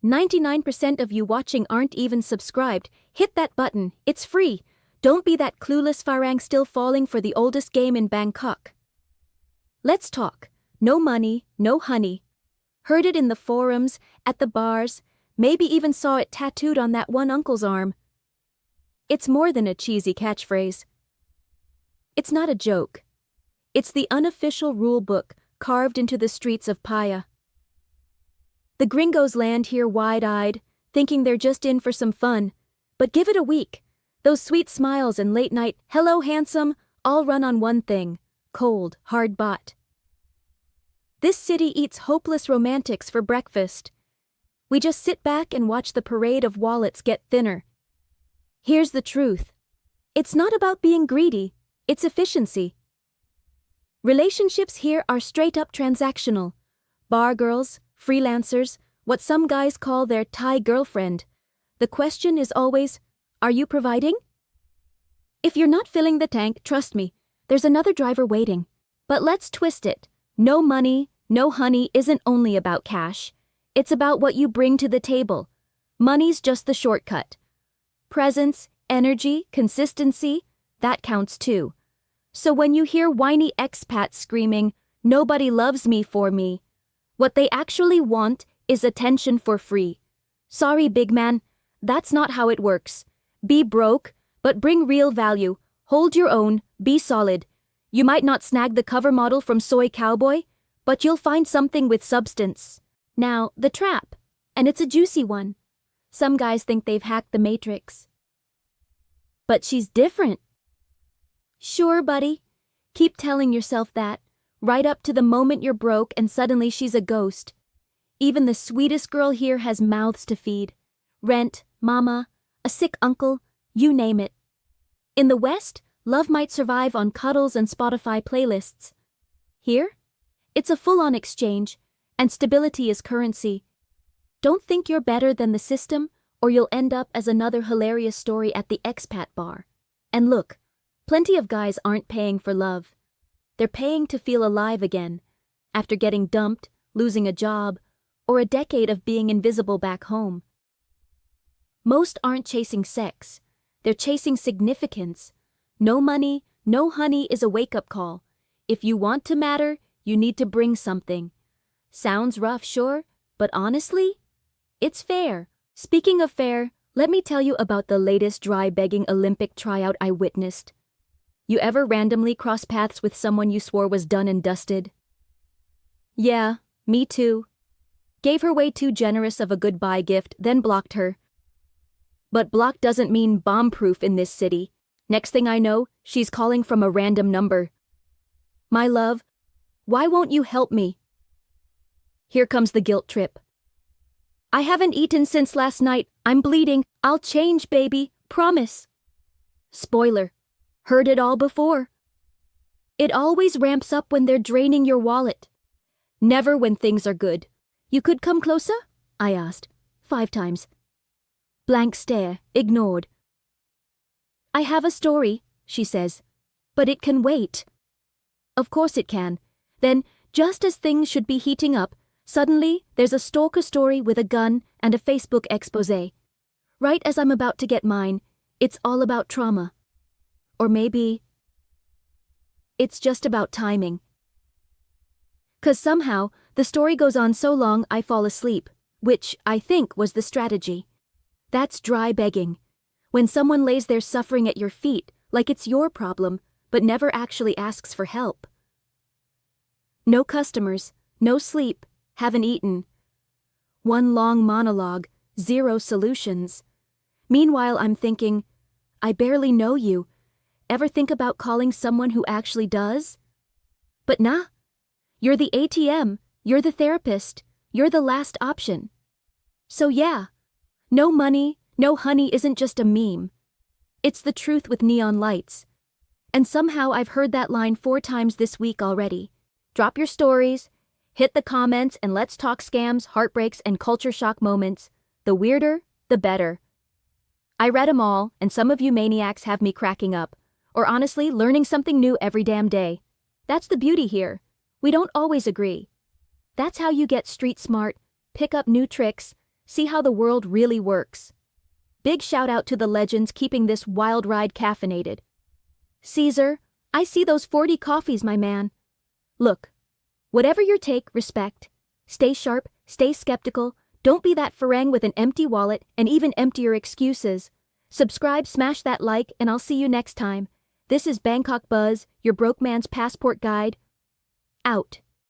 99% of you watching aren't even subscribed. Hit that button, it's free. Don't be that clueless Farang still falling for the oldest game in Bangkok. Let's talk. No money, no honey. Heard it in the forums, at the bars, maybe even saw it tattooed on that one uncle's arm. It's more than a cheesy catchphrase. It's not a joke. It's the unofficial rule book carved into the streets of Paya. The gringos land here wide-eyed, thinking they're just in for some fun. But give it a week. Those sweet smiles and late-night, "Hello, handsome," all run on one thing: cold, hard bought. This city eats hopeless romantics for breakfast. We just sit back and watch the parade of wallets get thinner. Here's the truth. It's not about being greedy, it's efficiency. Relationships here are straight-up transactional. Bar girls, freelancers, what some guys call their Thai girlfriend. The question is always, are you providing? If you're not filling the tank, trust me, there's another driver waiting. But let's twist it. No money, no honey isn't only about cash. It's about what you bring to the table. Money's just the shortcut. Presence, energy, consistency, that counts too. So when you hear whiny expats screaming, "Nobody loves me for me," what they actually want is attention for free. Sorry, big man, that's not how it works. Be broke, but bring real value. Hold your own, be solid. You might not snag the cover model from Soi Cowboy, but you'll find something with substance. Now, the trap. And it's a juicy one. Some guys think they've hacked the Matrix. But she's different. Sure, buddy. Keep telling yourself that, right up to the moment you're broke and suddenly she's a ghost. Even the sweetest girl here has mouths to feed. Rent, mama, a sick uncle, you name it. In the West, love might survive on cuddles and Spotify playlists. Here, it's a full-on exchange, and stability is currency. Don't think you're better than the system, or you'll end up as another hilarious story at the expat bar. And look, plenty of guys aren't paying for love. They're paying to feel alive again, after getting dumped, losing a job, or a decade of being invisible back home. Most aren't chasing sex. They're chasing significance. No money, no honey is a wake-up call. If you want to matter, you need to bring something. Sounds rough, sure, but honestly, it's fair. Speaking of fair, let me tell you about the latest dry begging Olympic tryout I witnessed. You ever randomly cross paths with someone you swore was done and dusted? Yeah, me too. Gave her way too generous of a goodbye gift, then blocked her. But block doesn't mean bomb-proof in this city. Next thing I know, she's calling from a random number. My love, why won't you help me? Here comes the guilt trip. I haven't eaten since last night. I'm bleeding. I'll change, baby. Promise. Spoiler. Heard it all before. It always ramps up when they're draining your wallet. Never when things are good. You could come closer? I asked. 5 times. Blank stare, ignored. I have a story, she says, but it can wait. Of course it can. Then, just as things should be heating up, suddenly there's a stalker story with a gun and a Facebook expose. Right as I'm about to get mine, it's all about trauma. Or maybe it's just about timing. 'Cause somehow the story goes on so long I fall asleep, which I think was the strategy. That's dry begging. When someone lays there suffering at your feet like it's your problem, but never actually asks for help. No customers, no sleep, haven't eaten. One long monologue, 0 solutions. Meanwhile, I'm thinking, I barely know you. Ever think about calling someone who actually does? But nah. You're the ATM, you're the therapist, you're the last option. So yeah, no money, no honey isn't just a meme. It's the truth with neon lights. And somehow I've heard that line 4 times this week already. Drop your stories, hit the comments, and let's talk scams, heartbreaks, and culture shock moments. The weirder, the better. I read 'em all, and some of you maniacs have me cracking up, or honestly learning something new every damn day. That's the beauty here. We don't always agree. That's how you get street smart, pick up new tricks, See how the world really works. Big shout out to the legends keeping this wild ride caffeinated. Caesar, I see those 40 coffees, my man. Look, whatever your take, respect. Stay sharp, stay skeptical, don't be that farang with an empty wallet and even emptier excuses. Subscribe, smash that like, and I'll see you next time. This is Bangkok Buzz, your broke man's passport guide. Out.